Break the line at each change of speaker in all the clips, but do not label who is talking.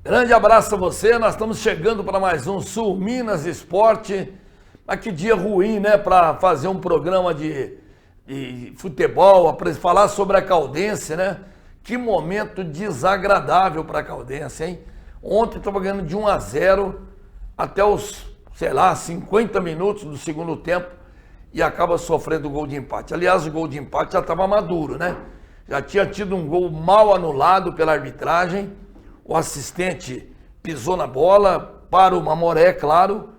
Grande abraço a você, nós estamos chegando para mais um Sul Minas Esporte. Mas que dia ruim, né, para fazer um programa de futebol, falar sobre a Caldense, né? Que momento desagradável para a Caldense, hein? Ontem estava ganhando de 1-0 até os, 50 minutos do segundo tempo e acaba sofrendo o gol de empate. Aliás, o gol de empate já estava maduro, né? Já tinha tido um gol mal anulado pela arbitragem. O assistente pisou na bola para o Mamoré, claro,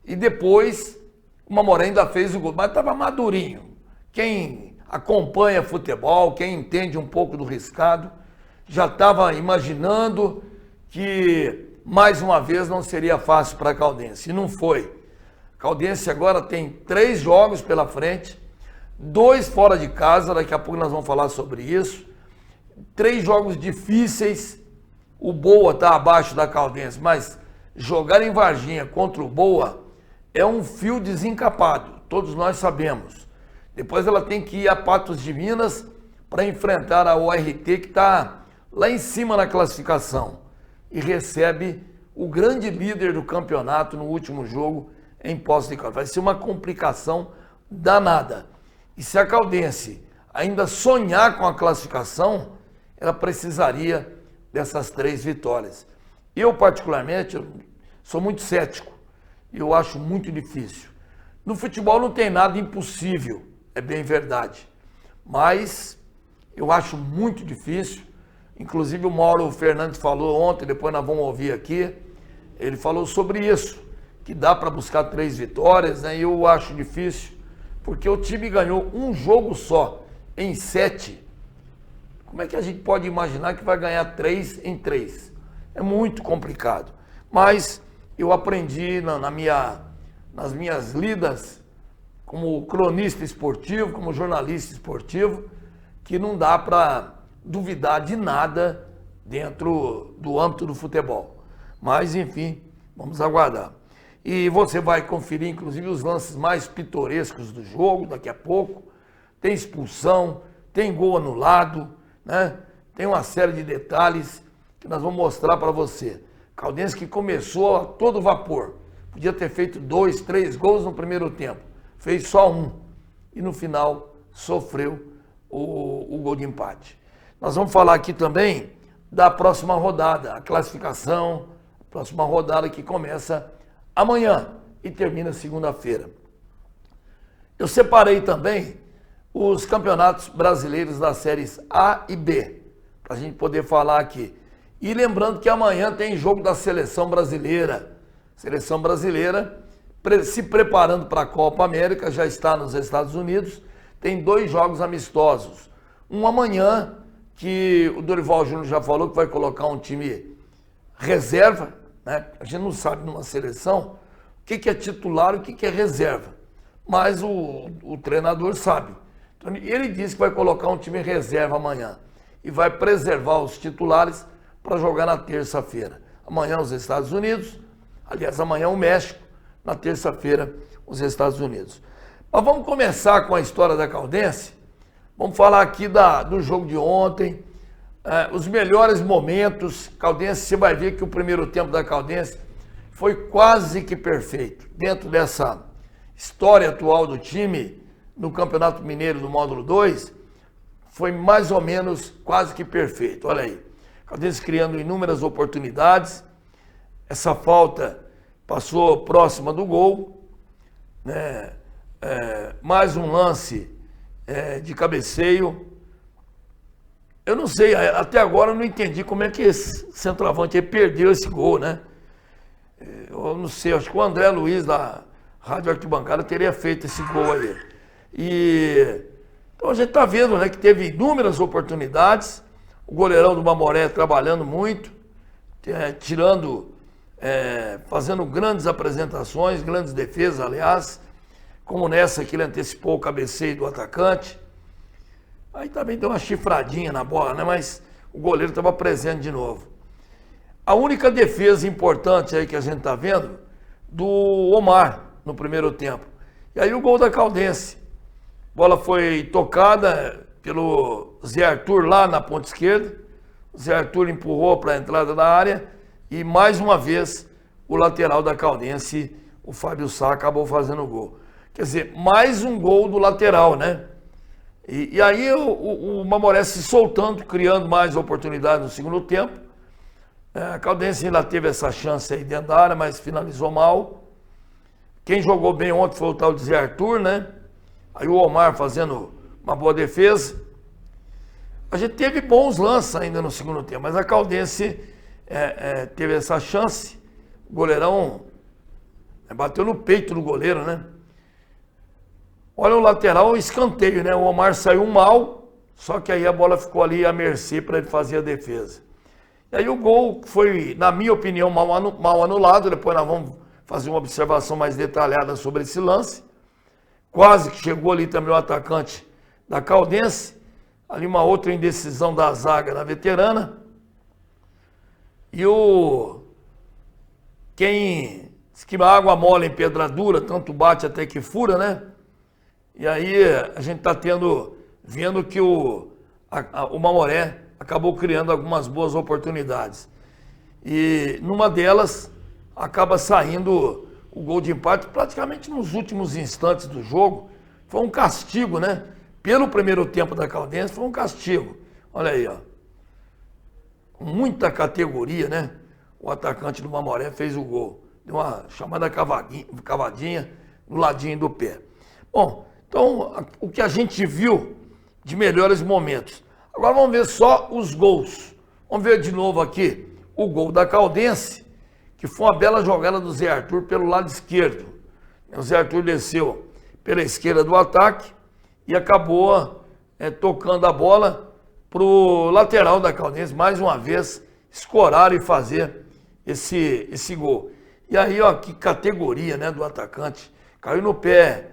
e depois o Mamoré ainda fez o gol, mas estava madurinho. Quem acompanha futebol, quem entende um pouco do riscado, já estava imaginando que mais uma vez não seria fácil para a Caldense, e não foi. A Caldense agora tem 3 jogos pela frente, 2 fora de casa, daqui a pouco nós vamos falar sobre isso, 3 jogos difíceis. O Boa está abaixo da Caldense, mas jogar em Varginha contra o Boa é um fio desencapado, todos nós sabemos. Depois ela tem que ir a Patos de Minas para enfrentar a ORT, que está lá em cima na classificação, e recebe o grande líder do campeonato no último jogo em Poços de Caldas. Vai ser uma complicação danada. E se a Caldense ainda sonhar com a classificação, ela precisaria dessas 3 vitórias. Eu, particularmente, sou muito cético. Eu acho muito difícil. No futebol não tem nada impossível, é bem verdade. Mas eu acho muito difícil. Inclusive o Mauro Fernandes falou ontem, depois nós vamos ouvir aqui, ele falou sobre isso, que dá para buscar 3 vitórias, né? Eu acho difícil, porque o time ganhou um jogo só, em 7. Como é que a gente pode imaginar que vai ganhar 3 em 3? É muito complicado. Mas eu aprendi nas minhas lidas como cronista esportivo, como jornalista esportivo, que não dá para duvidar de nada dentro do âmbito do futebol. Mas, enfim, vamos aguardar. E você vai conferir, inclusive, os lances mais pitorescos do jogo daqui a pouco. Tem expulsão, tem gol anulado, né? Tem uma série de detalhes que nós vamos mostrar para você. Caldense que começou a todo vapor. Podia ter feito 2, 3 gols no primeiro tempo. Fez só 1. E no final sofreu o gol de empate. Nós vamos falar aqui também da próxima rodada. A classificação, a próxima rodada que começa amanhã e termina segunda-feira. Eu separei também os campeonatos brasileiros das séries A e B, para a gente poder falar aqui. E lembrando que amanhã tem jogo da Seleção Brasileira. Seleção Brasileira se preparando para a Copa América, já está nos Estados Unidos, tem 2 jogos amistosos. Um amanhã, que o Dorival Júnior já falou que vai colocar um time reserva, né? A gente não sabe numa seleção o que é titular e o que é reserva, mas o treinador sabe. Então, ele disse que vai colocar um time reserva amanhã e vai preservar os titulares para jogar na terça-feira. Amanhã os Estados Unidos, aliás, amanhã o México, na terça-feira os Estados Unidos. Mas vamos começar com a história da Caldense. Vamos falar aqui do jogo de ontem, os melhores momentos. Caldense, você vai ver que o primeiro tempo da Caldense foi quase que perfeito. Dentro dessa história atual do time, no Campeonato Mineiro do Módulo 2, foi mais ou menos quase que perfeito. Olha aí, Caldense criando inúmeras oportunidades. Essa falta passou próxima do gol, né? Mais um lance de cabeceio. Eu não sei, até agora eu não entendi como é que esse centroavante aí perdeu esse gol, né? Eu não sei, acho que o André Luiz da Rádio Arquibancada teria feito esse gol aí. Então a gente está vendo, né, que teve inúmeras oportunidades, o goleirão do Mamoré trabalhando muito, fazendo grandes apresentações, grandes defesas, aliás, como nessa que ele antecipou o cabeceio do atacante. Aí também deu uma chifradinha na bola, né, mas o goleiro estava presente de novo. A única defesa importante aí que a gente está vendo, do Omar, no primeiro tempo. E aí o gol da Caldense. A bola foi tocada pelo Zé Arthur lá na ponta esquerda. O Zé Arthur empurrou para a entrada da área E mais uma vez, o lateral da Caldense, o Fábio Sá, acabou fazendo o gol. Quer dizer, mais um gol do lateral, né? E aí o Mamoré se soltando, criando mais oportunidades no segundo tempo. A Caldense ainda teve essa chance aí dentro da área, mas finalizou mal. Quem jogou bem ontem foi o tal de Zé Arthur, né? Aí o Omar fazendo uma boa defesa. A gente teve bons lances ainda no segundo tempo, mas a Caldense teve essa chance. O goleirão bateu no peito do goleiro, né? Olha o lateral, o escanteio, né? O Omar saiu mal, só que aí a bola ficou ali à mercê para ele fazer a defesa. E aí o gol foi, na minha opinião, mal anulado. Depois nós vamos fazer uma observação mais detalhada sobre esse lance. Quase que chegou ali também o atacante da Caldense. Ali uma outra indecisão da zaga na veterana. E quem diz que a água mole em pedra dura, tanto bate até que fura, né? E aí a gente está vendo que o Mamoré acabou criando algumas boas oportunidades. E numa delas acaba saindo o gol de empate praticamente nos últimos instantes do jogo. Foi um castigo, né? Pelo primeiro tempo da Caldense foi um castigo. Olha aí, ó. Com muita categoria, né? O atacante do Mamoré fez o gol. Deu uma chamada cavadinha no ladinho do pé. Bom, então o que a gente viu de melhores momentos. Agora vamos ver só os gols. Vamos ver de novo aqui o gol da Caldense, que foi uma bela jogada do Zé Arthur pelo lado esquerdo. O Zé Arthur desceu pela esquerda do ataque e acabou tocando a bola para o lateral da Caldense, mais uma vez, escorar e fazer esse gol. E aí, ó, que categoria, né, do atacante. Caiu no pé,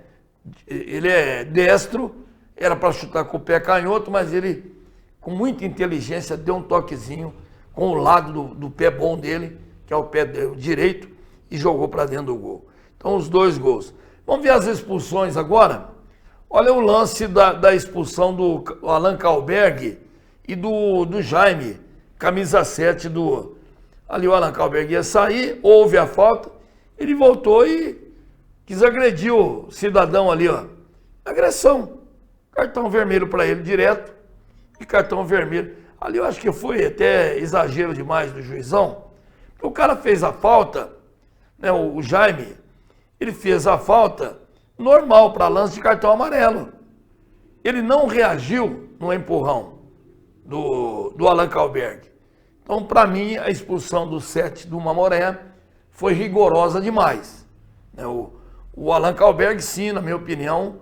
ele é destro, era para chutar com o pé canhoto, mas ele, com muita inteligência, deu um toquezinho com o lado do pé bom dele, que é o pé direito, e jogou para dentro do gol. Então, os dois gols. Vamos ver as expulsões agora? Olha o lance da expulsão do Alan Kalberg e do Jaime, camisa 7 do... Ali o Alan Kalberg ia sair, houve a falta, ele voltou e quis agredir o cidadão ali, ó. Agressão. Cartão vermelho para ele direto e cartão vermelho. Ali eu acho que foi até exagero demais do juizão. O cara fez a falta, né, o Jaime, ele fez a falta normal para lance de cartão amarelo. Ele não reagiu no empurrão do Alan Kalberg. Então, para mim, a expulsão do 7 do Mamoré foi rigorosa demais. O Alan Kalberg, sim, na minha opinião,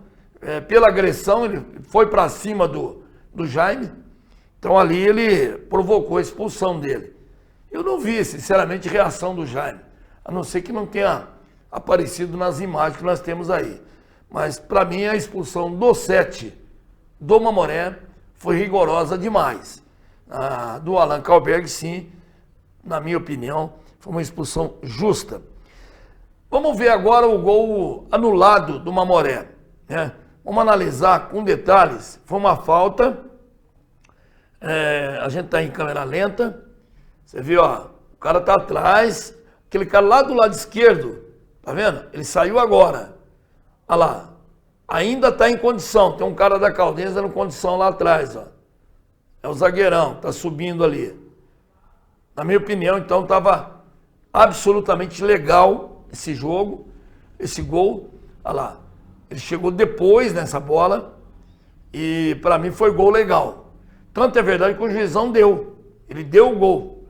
pela agressão, ele foi para cima do Jaime. Então, ali ele provocou a expulsão dele. Eu não vi, sinceramente, reação do Jaime, a não ser que não tenha aparecido nas imagens que nós temos aí. Mas, para mim, a expulsão do 7 do Mamoré foi rigorosa demais. Do Alan Kalberg, sim, na minha opinião, foi uma expulsão justa. Vamos ver agora o gol anulado do Mamoré, né? Vamos analisar com detalhes. Foi uma falta, a gente está em câmera lenta, você viu, ó, o cara está atrás, aquele cara lá do lado esquerdo, tá vendo? Ele saiu agora, olha lá, ainda está em condição, tem um cara da Caldense dando condição lá atrás, ó. É o zagueirão, está subindo ali. Na minha opinião, então, estava absolutamente legal esse jogo, esse gol. Olha lá, ele chegou depois nessa bola e, para mim, foi gol legal. Tanto é verdade que o juizão deu. Ele deu o gol.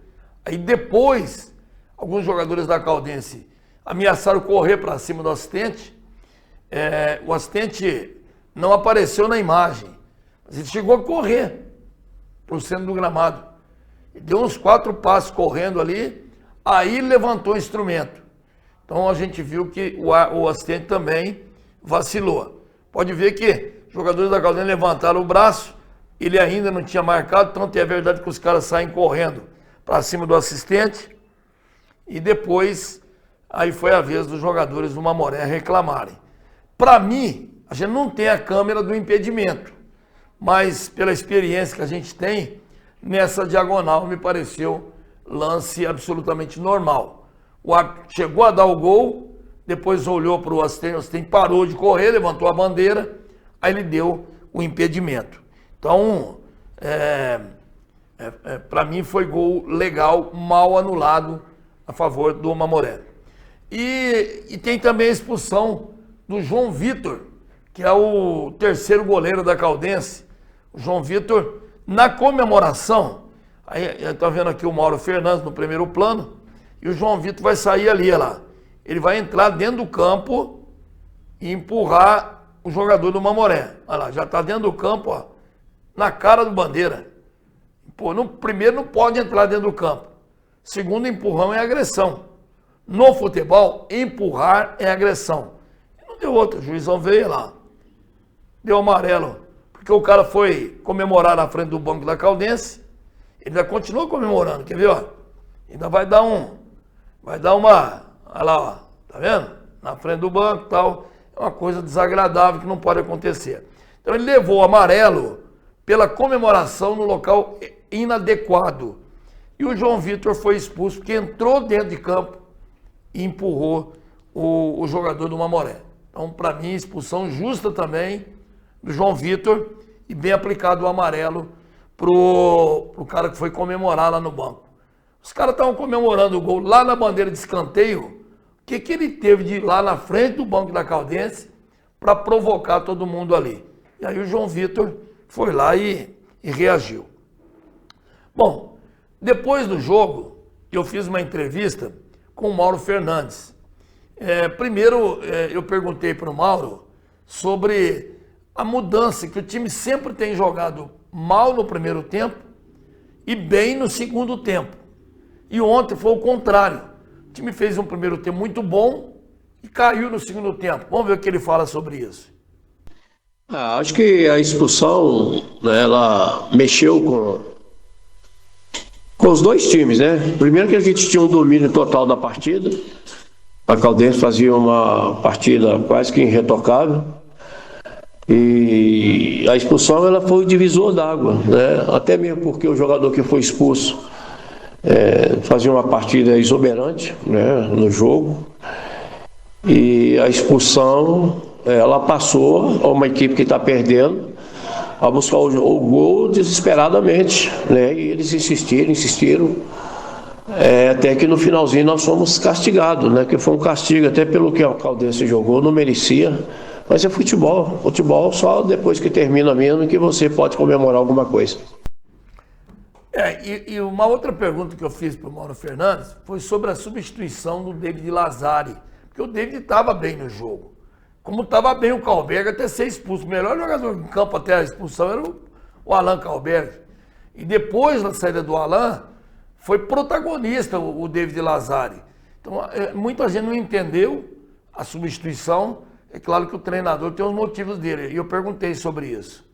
Aí, depois, alguns jogadores da Caldense ameaçaram correr para cima do assistente. O assistente não apareceu na imagem, mas ele chegou a correr para o centro do gramado. Ele deu uns 4 passos correndo ali, aí levantou o instrumento. Então a gente viu que o assistente também vacilou. Pode ver que os jogadores da Caldense levantaram o braço, ele ainda não tinha marcado, tanto é verdade que os caras saem correndo para cima do assistente, e depois aí foi a vez dos jogadores do Mamoré reclamarem. Para mim, a gente não tem a câmera do impedimento, mas pela experiência que a gente tem, nessa diagonal me pareceu lance absolutamente normal. O árbitro chegou a dar o gol, depois olhou para o assistente parou de correr, levantou a bandeira, aí ele deu o impedimento. Então, para mim foi gol legal, mal anulado a favor do Mamoré. E tem também a expulsão do João Vitor, que é o terceiro goleiro da Caldense. O João Vitor, na comemoração, aí está vendo aqui o Mauro Fernandes no primeiro plano, e o João Vitor vai sair ali, olha lá. Ele vai entrar dentro do campo e empurrar o jogador do Mamoré. Olha lá, já está dentro do campo, ó, na cara do Bandeira. Pô, primeiro, não pode entrar dentro do campo. Segundo, empurrão é agressão. No futebol, empurrar é agressão. Não deu outra, o juizão veio lá. Deu amarelo, porque o cara foi comemorar na frente do banco da Caldense. Ele ainda continua comemorando, quer ver, ó? Ainda vai dar uma, olha lá, ó, tá vendo? Na frente do banco e tal. É uma coisa desagradável que não pode acontecer. Então ele levou o amarelo pela comemoração no local inadequado. E o João Vitor foi expulso porque entrou dentro de campo e empurrou o jogador do Mamoré. Então, para mim, expulsão justa também do João Vitor e bem aplicado o amarelo pro cara que foi comemorar lá no banco. Os caras estavam comemorando o gol lá na bandeira de escanteio. O que ele teve de ir lá na frente do banco da Caldense para provocar todo mundo ali? E aí o João Vitor foi lá e reagiu. Bom, depois do jogo, eu fiz uma entrevista com o Mauro Fernandes. Primeiro, eu perguntei para o Mauro sobre a mudança, que o time sempre tem jogado mal no primeiro tempo e bem no segundo tempo. E ontem foi o contrário. O time fez um primeiro tempo muito bom e caiu no segundo tempo. Vamos ver o que ele fala sobre isso.
Acho que a expulsão, né, ela mexeu com os dois times, né? Primeiro que a gente tinha um domínio total da partida. A Caldense fazia uma partida quase que irretocável. E a expulsão ela foi o divisor d'água, né? Até mesmo porque o jogador que foi expulso fazia uma partida exuberante, né, no jogo. E a expulsão ela passou a uma equipe que está perdendo a buscar o gol desesperadamente, né? E eles insistiram, até que no finalzinho nós fomos castigados, né? Que foi um castigo até pelo que a Caldense jogou, não merecia, mas é futebol só depois que termina mesmo que você pode comemorar alguma coisa.
E uma outra pergunta que eu fiz para o Mauro Fernandes foi sobre a substituição do David Lazari, porque o David estava bem no jogo. Como estava bem o Kalberg até ser expulso. O melhor jogador em campo até a expulsão era o Alan Kalberg. E depois da saída do Alan, foi protagonista o David Lazari. Então, muita gente não entendeu a substituição. É claro que o treinador tem os motivos dele. E eu perguntei sobre isso.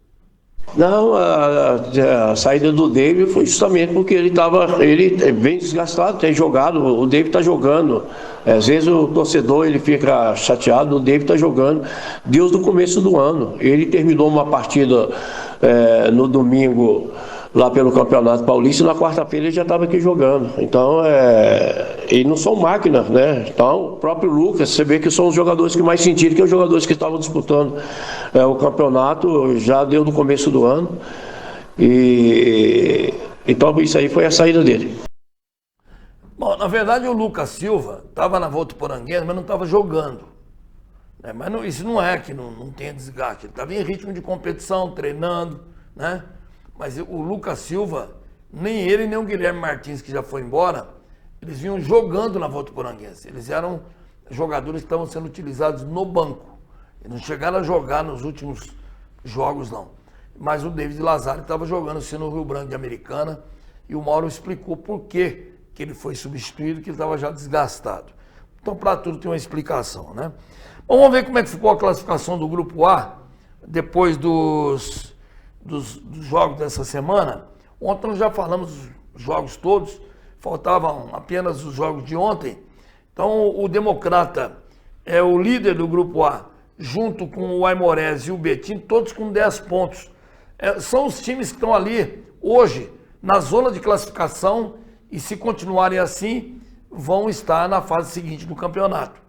Não, a saída do David foi justamente porque ele é bem desgastado, tem jogado, o David está jogando. Às vezes o torcedor ele fica chateado, o David está jogando desde o começo do ano. Ele terminou uma partida no domingo lá pelo Campeonato Paulista e na quarta-feira ele já estava aqui jogando. Então, eles não são máquinas, né? Então, o próprio Lucas, você vê que são os jogadores que mais sentiram, que os jogadores que estavam disputando o campeonato já deu no começo do ano. E então, isso aí foi a saída dele.
Bom, na verdade o Lucas Silva estava na Votuporanguense, mas não estava jogando. Mas isso não é que não tenha desgaste. Ele estava em ritmo de competição, treinando, né? Mas o Lucas Silva, nem ele nem o Guilherme Martins, que já foi embora, eles vinham jogando na Votuporanguense. Eles eram jogadores que estavam sendo utilizados no banco. Eles não chegaram a jogar nos últimos jogos, não. Mas o David Lazari estava jogando assim no Rio Branco de Americana e o Mauro explicou por que ele foi substituído, que ele estava já desgastado. Então, para tudo tem uma explicação, né? Bom, vamos ver como é que ficou a classificação do Grupo A depois dos jogos dessa semana. Ontem nós já falamos dos jogos todos, faltavam apenas os jogos de ontem. Então o Democrata é o líder do Grupo A, junto com o Aimorés e o Betim, todos com 10 pontos. São os times que estão ali hoje na zona de classificação e se continuarem assim, vão estar na fase seguinte do campeonato.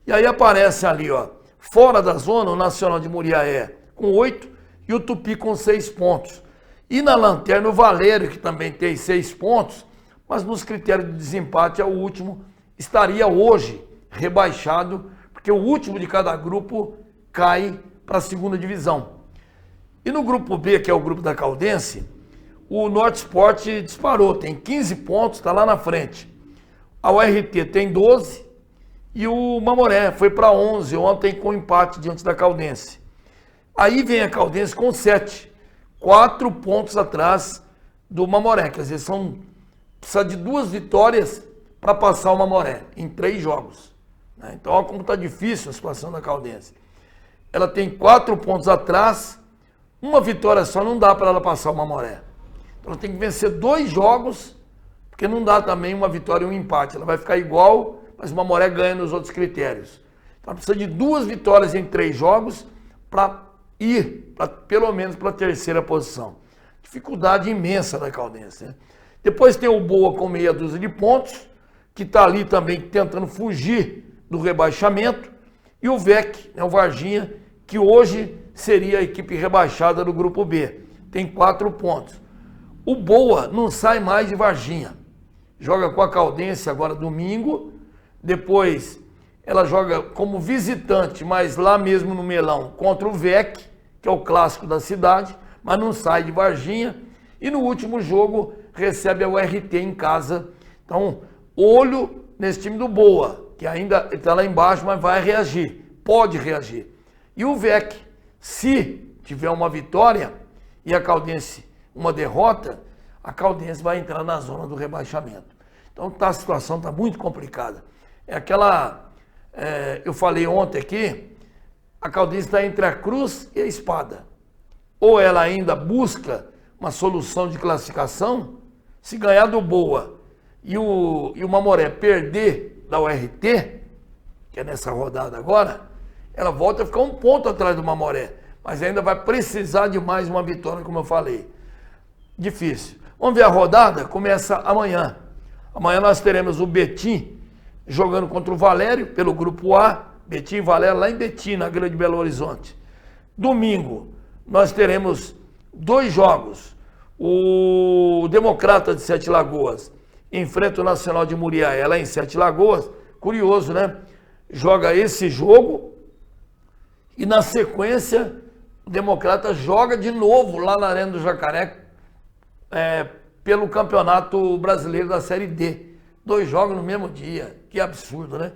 E aí aparece ali, ó, fora da zona, o Nacional de Muriaé com 8 e o Tupi com 6 pontos. E na lanterna o Valério, que também tem 6 pontos, mas nos critérios de desempate é o último, estaria hoje rebaixado, porque o último de cada grupo cai para a segunda divisão. E no grupo B, que é o grupo da Caldense, o Norte Sport disparou, tem 15 pontos, está lá na frente. A URT tem 12 e o Mamoré foi para 11 ontem com empate diante da Caldense. Aí vem a Caldense com 7, 4 pontos atrás do Mamoré, quer dizer, precisa de 2 vitórias para passar o Mamoré em 3 jogos. Então, olha como está difícil a situação da Caldense. Ela tem 4 pontos atrás, uma vitória só não dá para ela passar o Mamoré. Então, ela tem que vencer 2 jogos, porque não dá também uma vitória e um empate. Ela vai ficar igual, mas o Mamoré ganha nos outros critérios. Então, ela precisa de 2 vitórias em 3 jogos para ir, pelo menos, para a terceira posição. Dificuldade imensa da Caldense, né? Depois tem o Boa com meia dúzia de pontos, que está ali também tentando fugir do rebaixamento, e o VEC, né, o Varginha, que hoje seria a equipe rebaixada do grupo B, tem 4 pontos. O Boa não sai mais de Varginha, joga com a Caldense agora domingo, depois ela joga como visitante, mas lá mesmo no Melão, contra o VEC, que é o clássico da cidade, mas não sai de Varginha, e no último jogo recebe a URT em casa. Então, olho nesse time do Boa, que ainda está lá embaixo, mas vai reagir, pode reagir. E o VEC, se tiver uma vitória e a Caldense uma derrota, a Caldense vai entrar na zona do rebaixamento. Então a situação está muito complicada. É aquela, eu falei ontem aqui, a Caldense está entre a cruz e a espada. Ou ela ainda busca uma solução de classificação, se ganhar do Boa e o Mamoré perder da URT, que é nessa rodada agora, ela volta a ficar 1 ponto atrás do Mamoré, mas ainda vai precisar de mais uma vitória, como eu falei. Difícil. Vamos ver a rodada? Começa amanhã. Amanhã nós teremos o Betim jogando contra o Valério, pelo grupo A, Betim e Valério lá em Betim, na Grande Belo Horizonte. Domingo, nós teremos 2 jogos. O Democrata de Sete Lagoas enfrenta o Nacional de Muriaé lá em Sete Lagoas. Curioso, né? Joga esse jogo e na sequência o Democrata joga de novo lá na Arena do Jacaré pelo Campeonato Brasileiro da Série D. 2 jogos no mesmo dia, que absurdo, né?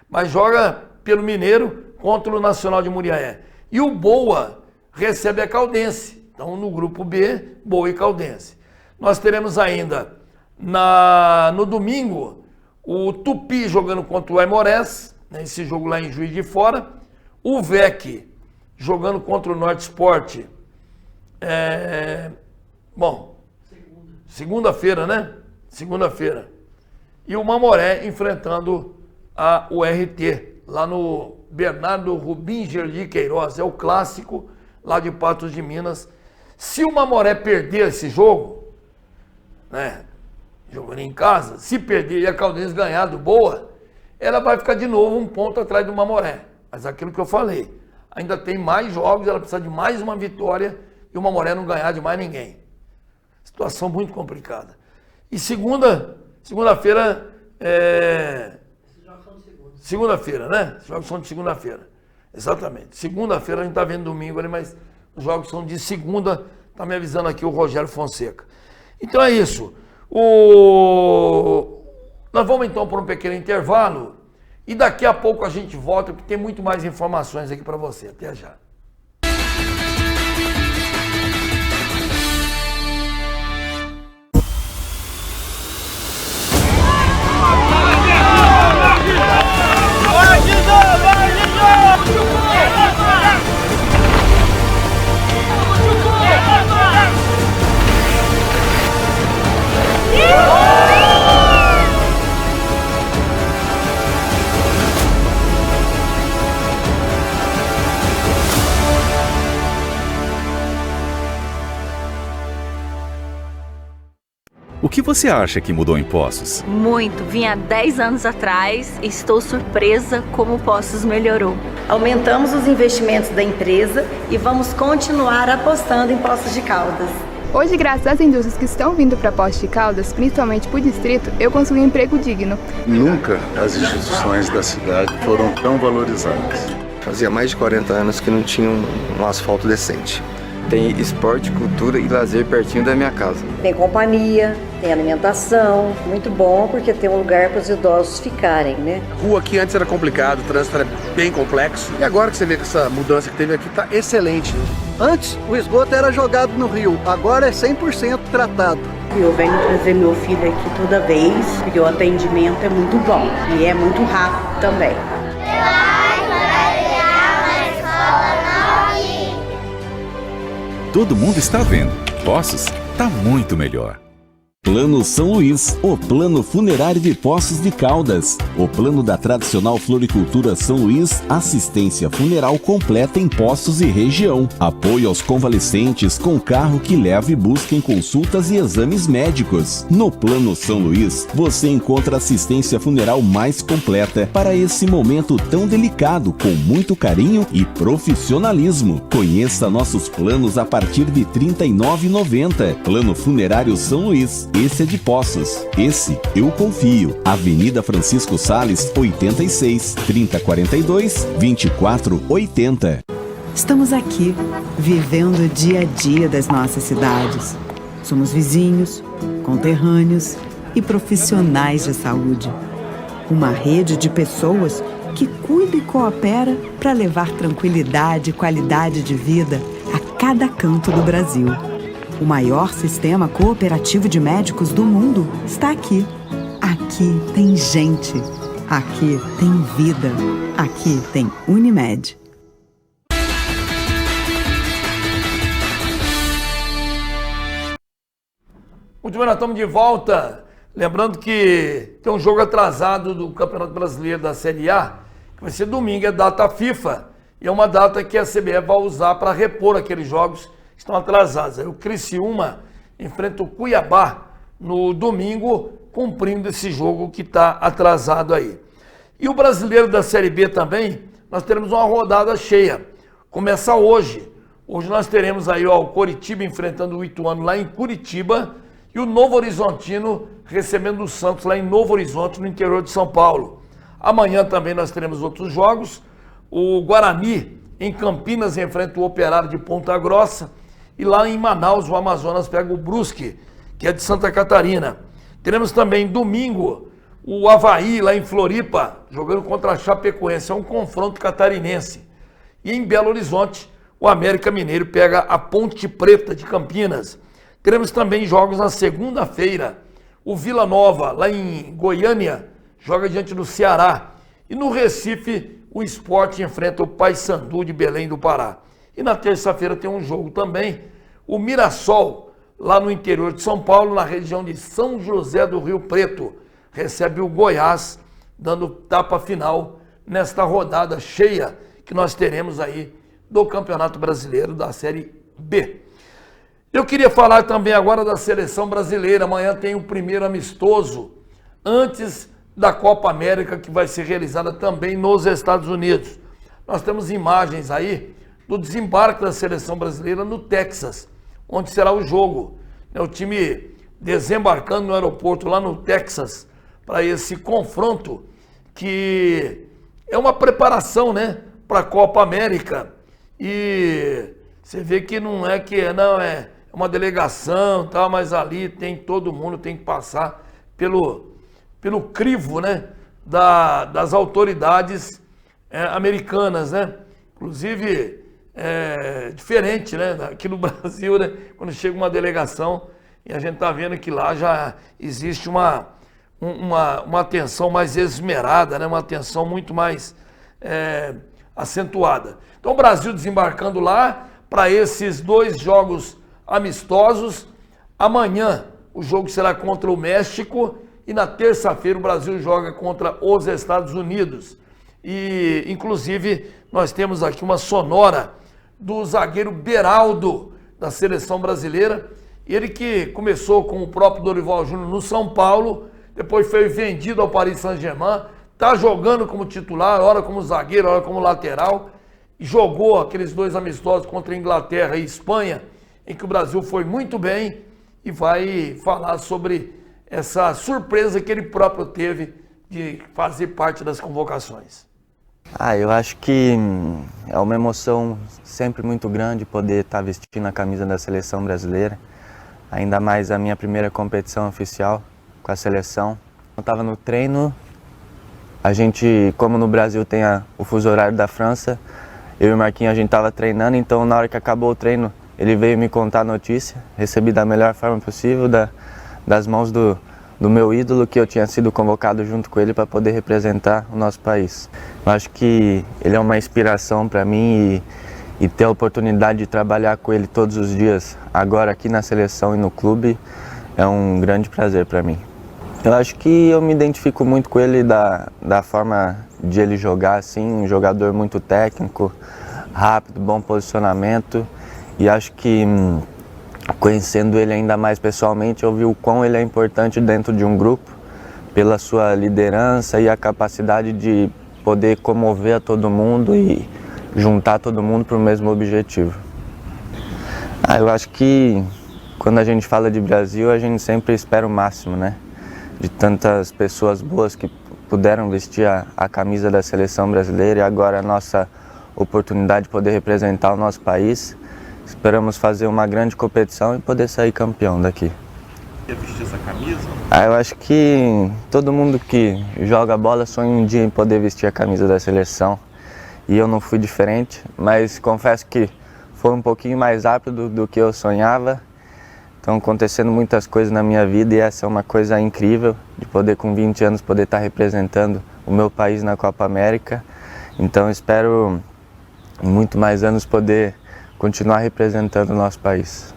Mas joga pelo Mineiro contra o Nacional de Muriaé. E o Boa recebe a Caldense. Então, no grupo B, Boa e Caldense. Nós teremos ainda, no domingo, o Tupi jogando contra o Aimorés, né, esse jogo lá em Juiz de Fora. O VEC jogando contra o Norte Sport. Segunda-feira, né? Segunda-feira. E o Mamoré enfrentando a URT, lá no Bernardo Rubinger de Queiroz. É o clássico lá de Patos de Minas. Se o Mamoré perder esse jogo, né, jogando em casa, se perder e a Caldense ganhar do Boa, ela vai ficar de novo 1 ponto atrás do Mamoré. Mas aquilo que eu falei, ainda tem mais jogos, ela precisa de mais uma vitória e o Mamoré não ganhar de mais ninguém. Situação muito complicada. E segunda-feira
Esses jogos são de segunda.
Segunda-feira, né? Os jogos são de segunda-feira. Exatamente. Segunda-feira a gente está vendo domingo ali, mas os jogos são de segunda. Está me avisando aqui o Rogério Fonseca. Então é isso. Nós vamos então por um pequeno intervalo e daqui a pouco a gente volta, porque tem muito mais informações aqui para você. Até já.
O que você acha que mudou em Poços?
Muito. Vim há 10 anos atrás e estou surpresa como Poços melhorou.
Aumentamos os investimentos da empresa e vamos continuar apostando em Poços de Caldas.
Hoje, graças às indústrias que estão vindo para Poços de Caldas, principalmente para o distrito, eu consegui um emprego digno.
Nunca as instituições da cidade foram tão valorizadas.
Fazia mais de 40 anos que não tinha um asfalto decente. Tem esporte, cultura e lazer pertinho da minha casa.
Tem companhia, tem alimentação, muito bom porque tem um lugar para os idosos ficarem, né?
A rua aqui antes era complicado, o trânsito era bem complexo. E agora que você vê que essa mudança que teve aqui tá excelente.
Antes o esgoto era jogado no rio, agora é 100% tratado.
Eu venho trazer meu filho aqui toda vez, porque o atendimento é muito bom e é muito rápido também.
Todo mundo está vendo. Poços está muito melhor.
Plano São Luís, o plano funerário de Poços de Caldas. O plano da tradicional floricultura São Luís, assistência funeral completa em Poços e região. Apoio aos convalescentes com carro que leva e busca em consultas e exames médicos. No Plano São Luís, você encontra assistência funeral mais completa para esse momento tão delicado, com muito carinho e profissionalismo. Conheça nossos planos a partir de R$ 39,90. Plano Funerário São Luís. Esse é de Poços. Esse eu confio. Avenida Francisco Sales, 86, 3042, 2480.
Estamos aqui, vivendo o dia a dia das nossas cidades. Somos vizinhos, conterrâneos e profissionais de saúde. Uma rede de pessoas que cuida e coopera para levar tranquilidade e qualidade de vida a cada canto do Brasil. O maior sistema cooperativo de médicos do mundo está aqui. Aqui tem gente. Aqui tem vida. Aqui tem Unimed.
Muito bem, nós estamos de volta. Lembrando que tem um jogo atrasado do Campeonato Brasileiro da Série A, que vai ser domingo, é data FIFA. E é uma data que a CBF vai usar para repor aqueles jogos estão atrasados. Aí o Criciúma enfrenta o Cuiabá no domingo, cumprindo esse jogo que está atrasado aí. E o Brasileiro da Série B também, nós teremos uma rodada cheia. Começa hoje. Hoje nós teremos aí o Coritiba enfrentando o Ituano lá em Curitiba e o Novo Horizontino recebendo o Santos lá em Novo Horizonte, no interior de São Paulo. Amanhã também nós teremos outros jogos. O Guarani em Campinas enfrenta o Operário de Ponta Grossa. E lá em Manaus, o Amazonas pega o Brusque, que é de Santa Catarina. Teremos também domingo o Avaí, lá em Floripa, jogando contra a Chapecoense. É um confronto catarinense. E em Belo Horizonte, o América Mineiro pega a Ponte Preta de Campinas. Teremos também jogos na segunda-feira. O Vila Nova, lá em Goiânia, joga diante do Ceará. E no Recife, o Sport enfrenta o Paysandu de Belém do Pará. E na terça-feira tem um jogo também, o Mirassol, lá no interior de São Paulo, na região de São José do Rio Preto, recebe o Goiás, dando tapa final nesta rodada cheia que nós teremos aí do Campeonato Brasileiro da Série B. Eu queria falar também agora da Seleção Brasileira. Amanhã tem o primeiro amistoso, antes da Copa América, que vai ser realizada também nos Estados Unidos. Nós temos imagens aí do desembarque da Seleção Brasileira no Texas, onde será o jogo. O time desembarcando no aeroporto lá no Texas para esse confronto, que é uma preparação, né, para a Copa América. E você vê que não é uma delegação, tal, mas ali tem todo mundo, tem que passar pelo crivo, né, das autoridades americanas, né? Inclusive, diferente, né? Aqui no Brasil, né? Quando chega uma delegação e a gente está vendo que lá já existe uma atenção mais esmerada, né? Uma atenção muito mais acentuada. Então o Brasil desembarcando lá para esses dois jogos amistosos. Amanhã o jogo será contra o México e na terça-feira o Brasil joga contra os Estados Unidos. E inclusive nós temos aqui uma sonora do zagueiro Beraldo, da Seleção Brasileira, Ele que começou com o próprio Dorival Júnior no São Paulo, depois foi vendido ao Paris Saint-Germain, está jogando como titular, ora como zagueiro, ora como lateral, jogou aqueles 2 amistosos contra a Inglaterra e Espanha, em que o Brasil foi muito bem, e vai falar sobre essa surpresa que ele próprio teve de fazer parte das convocações.
Eu acho que é uma emoção sempre muito grande poder estar vestindo a camisa da seleção brasileira, ainda mais a minha primeira competição oficial com a seleção. Eu estava no treino, a gente, como no Brasil tem o fuso horário da França, eu e o Marquinhos a gente estava treinando, então na hora que acabou o treino ele veio me contar a notícia, recebi da melhor forma possível, das mãos do meu ídolo, que eu tinha sido convocado junto com ele para poder representar o nosso país. Eu acho que ele é uma inspiração para mim e ter a oportunidade de trabalhar com ele todos os dias, agora aqui na seleção e no clube, é um grande prazer para mim. Eu acho que eu me identifico muito com ele da forma de ele jogar, assim, um jogador muito técnico, rápido, bom posicionamento, e acho que conhecendo ele ainda mais pessoalmente, eu vi o quão ele é importante dentro de um grupo, pela sua liderança e a capacidade de poder comover a todo mundo e juntar todo mundo para o mesmo objetivo. Eu acho que quando a gente fala de Brasil, a gente sempre espera o máximo, né? De tantas pessoas boas que puderam vestir a camisa da seleção brasileira, e agora a nossa oportunidade de poder representar o nosso país. Esperamos fazer uma grande competição e poder sair campeão daqui.
Quer vestir essa camisa?
Eu acho que todo mundo que joga bola sonha um dia em poder vestir a camisa da seleção. E eu não fui diferente, mas confesso que foi um pouquinho mais rápido do que eu sonhava. Estão acontecendo muitas coisas na minha vida e essa é uma coisa incrível, de poder com 20 anos poder estar representando o meu país na Copa América. Então espero em muito mais anos poder continuar representando o nosso país.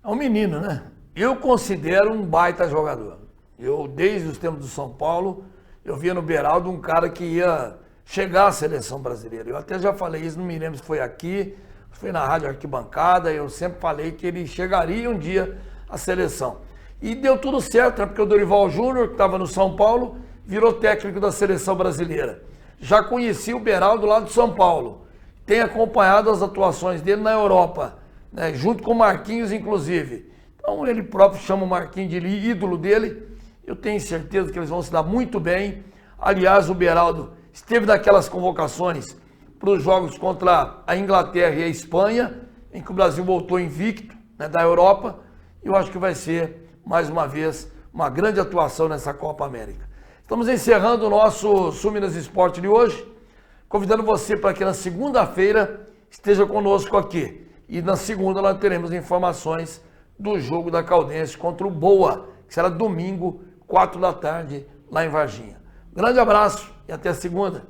É um menino, né? Eu considero um baita jogador. Eu, desde os tempos do São Paulo, eu via no Beraldo um cara que ia chegar à seleção brasileira. Eu até já falei isso, não me lembro se foi aqui, foi na Rádio Arquibancada, eu sempre falei que ele chegaria um dia à seleção. E deu tudo certo, né? Porque o Dorival Júnior, que estava no São Paulo, virou técnico da seleção brasileira. Já conheci o Beraldo lá do São Paulo. Tem acompanhado as atuações dele na Europa, né, junto com o Marquinhos, inclusive. Então ele próprio chama o Marquinhos de ídolo dele. Eu tenho certeza que eles vão se dar muito bem. Aliás, o Beraldo esteve naquelas convocações para os jogos contra a Inglaterra e a Espanha, em que o Brasil voltou invicto, né, da Europa. E eu acho que vai ser, mais uma vez, uma grande atuação nessa Copa América. Estamos encerrando o nosso Sul Minas Esporte de hoje, convidando você para que na segunda-feira esteja conosco aqui. E na segunda nós teremos informações do jogo da Caldense contra o Boa, que será domingo, 4 da tarde, lá em Varginha. Grande abraço e até segunda.